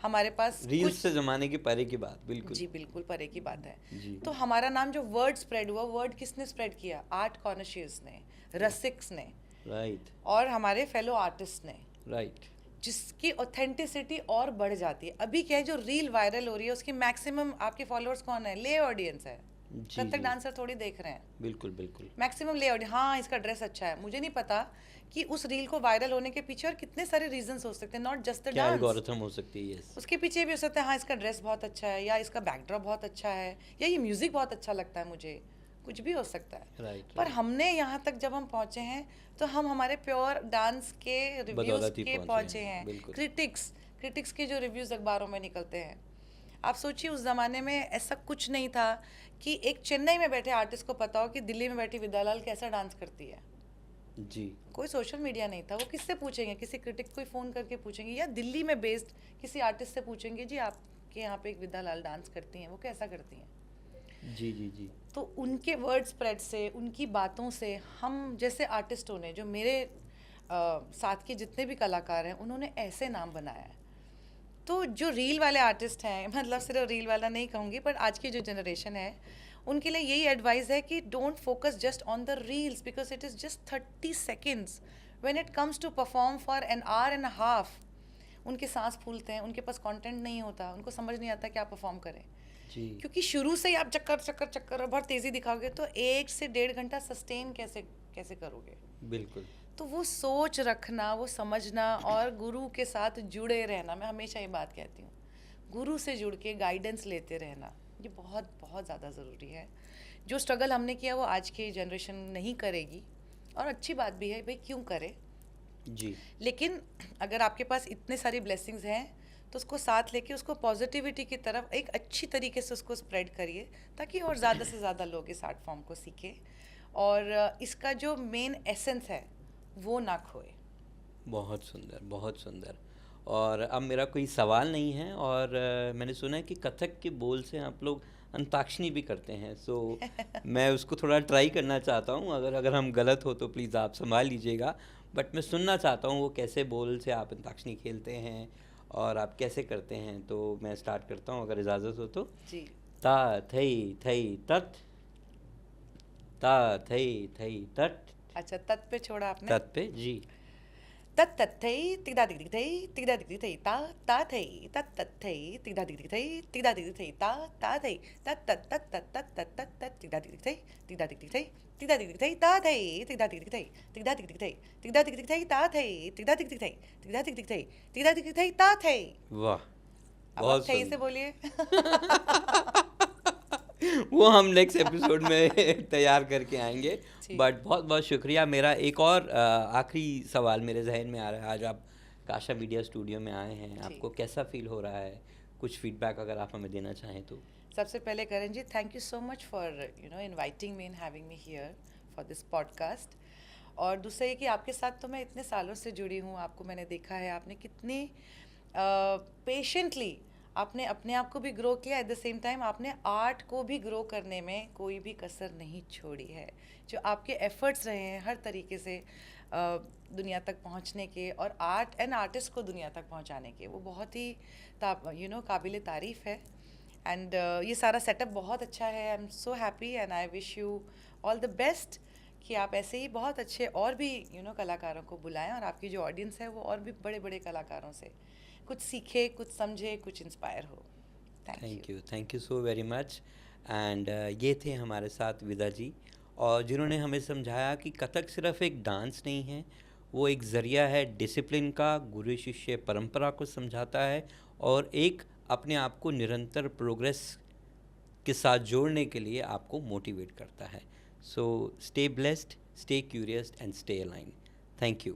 हमारे पास रील्स से जमाने के परे की बात। बिल्कुल जी, बिल्कुल परे की बात है। जी। तो हमारा नाम जो वर्ड स्प्रेड हुआ, वर्ड किसने स्प्रेड किया? आर्ट कॉन्शियस ने, रसिक्स ने, राइट, और हमारे फेलो आर्टिस्ट ने, राइट, जिसकी ऑथेंटिसिटी और बढ़ जाती है। अभी क्या है, जो रील वायरल हो रही है उसकी मैक्सिमम आपके फॉलोअर्स कौन है? ले ऑडियंस है। कथक डांसर थोड़ी देख रहे हैं। बिल्कुल बिल्कुल। मैक्सिमम ले ऑडियंस, हाँ इसका ड्रेस अच्छा है। मुझे नहीं पता कि उस रील को वायरल होने के पीछे और कितने सारे रीजंस हो सकते हैं, not just the dance. Algorithm हो सकती है, यस। उसके पीछे भी हो सकता है, हाँ इसका ड्रेस बहुत अच्छा है, या इसका बैकड्रॉप बहुत अच्छा है, या ये म्यूजिक बहुत अच्छा लगता है मुझे, कुछ भी हो सकता है। राइट। पर हमने यहाँ तक जब हम पहुँचे हैं तो हम हमारे प्योर डांस के रिव्यूज के पहुँचे हैं। क्रिटिक्स के जो रिव्यूज अखबारों में निकलते हैं, आप सोचिए उस ज़माने में ऐसा कुछ नहीं था कि एक चेन्नई में बैठे आर्टिस्ट को पता हो कि दिल्ली में बैठी विद्या लाल कैसा डांस करती है। जी। कोई सोशल मीडिया नहीं था, वो किससे पूछेंगे? किसी क्रिटिक को ही फ़ोन करके पूछेंगे, या दिल्ली में बेस्ड किसी आर्टिस्ट से पूछेंगे, जी आपके यहाँ पे एक विद्या लाल डांस करती हैं, वो कैसा करती हैं? जी जी जी। तो उनके वर्ड स्प्रेड से, उनकी बातों से, हम जैसे आर्टिस्टों ने, जो मेरे साथ के जितने भी कलाकार हैं, उन्होंने ऐसे नाम बनाया है। तो जो रील वाले आर्टिस्ट हैं, मतलब सिर्फ रील वाला नहीं कहूँगी, पर आज की जो जनरेशन है उनके लिए यही एडवाइस है कि don't focus just on the reels, because it is just 30 seconds. When it comes to perform for an hour and half, उनके सांस फूलते हैं, उनके पास कंटेंट नहीं होता, उनको समझ नहीं आता क्या परफॉर्म करें। जी। क्योंकि शुरू से ही आप चक्कर चक्कर चक्कर और बहुत तेज़ी दिखाओगे तो 1 से 1.5 घंटा सस्टेन कैसे करोगे? बिल्कुल। तो वो सोच रखना, वो समझना और गुरु के साथ जुड़े रहना। मैं हमेशा ये बात कहती हूँ, गुरु से जुड़ के गाइडेंस लेते रहना, ये बहुत बहुत ज़्यादा ज़रूरी है। जो स्ट्रगल हमने किया वो आज की जनरेशन नहीं करेगी, और अच्छी बात भी है, भाई क्यों करे। जी। लेकिन अगर आपके पास इतने सारी ब्लेसिंग्स हैं तो उसको साथ लेके उसको पॉजिटिविटी की तरफ एक अच्छी तरीके से उसको स्प्रेड करिए, ताकि और ज़्यादा से ज़्यादा लोग इस आर्ट फॉर्म को सीखें और इसका जो मेन एसेंस है वो ना खोए। बहुत सुंदर, बहुत सुंदर। और अब मेरा कोई सवाल नहीं है, और मैंने सुना है कि कथक के बोल से आप लोग अंताक्षरी भी करते हैं, सो मैं उसको थोड़ा ट्राई करना चाहता हूँ। अगर हम गलत हो तो प्लीज़ आप संभाल लीजिएगा, बट मैं सुनना चाहता हूँ वो कैसे बोल से आप अंताक्षरी खेलते हैं और आप कैसे करते हैं। तो मैं स्टार्ट करता हूँ अगर इजाज़त हो तो। जी। ता थई थई तत, ता थई थई तट। अच्छा, तत् पे छोड़ा आपने। तत पे जी। तत् तत् थई तिगदा दिगदी थई तिगदा दिगदी थई ता ता थई तत् तत् थई तिगदा दिगदी थई तिगदा दिगदी थई ता ता थई तत् तत् तत् तत् तत् तत् तत् तत् तिगदा दिगदी थई तिगदा दिगदी थई तिगदा दिगदी थई ता थई तिगदा दिगदी थई तिगदा दिगदी थई तिगदा दिगदी थई ता थई तिगदा दिगदी थई तिगदा दिगदी थई तिगदा दिगदी थई ता थई। वाह, अब आप बहुत थई से सुंदर। बोलिए। वो हम नेक्स्ट एपिसोड में तैयार करके आएंगे। जी। बट बहुत बहुत शुक्रिया। मेरा एक और आखिरी सवाल मेरे जहन में आ रहा है। आज आप काशा मीडिया स्टूडियो में आए हैं, जी। आपको कैसा फील हो रहा है? कुछ फीडबैक अगर आप हमें देना चाहें तो। सबसे पहले Karan ji, thank you so much for inviting me and having me here for this podcast. और दूसरा ये कि आपके साथ तो मैं इतने सालों से जुड़ी हूँ, आपको मैंने देखा है, आपने कितने पेशेंटली आपने अपने आप को भी ग्रो किया, एट द सेम टाइम आपने आर्ट को भी ग्रो करने में कोई भी कसर नहीं छोड़ी है। जो आपके एफर्ट्स रहे हैं हर तरीके से दुनिया तक पहुंचने के और आर्ट एंड आर्टिस्ट को दुनिया तक पहुंचाने के, वो बहुत ही काबिल तारीफ़ है। एंड ये सारा सेटअप बहुत अच्छा है। I am so happy and I wish you all the best कि आप ऐसे ही बहुत अच्छे और भी कलाकारों को बुलाएं, और आपकी जो ऑडियंस है वो और भी बड़े बड़े कलाकारों से कुछ सीखे, कुछ समझे, कुछ इंस्पायर हो। Thank you so very much. And ये थे हमारे साथ विदा जी, और जिन्होंने हमें समझाया कि कथक सिर्फ एक डांस नहीं है, वो एक ज़रिया है डिसिप्लिन का, गुरु शिष्य परंपरा को समझाता है, और एक अपने आप को निरंतर प्रोग्रेस के साथ जोड़ने के लिए आपको मोटिवेट करता है। So stay blessed, stay curious and stay align. Thank you.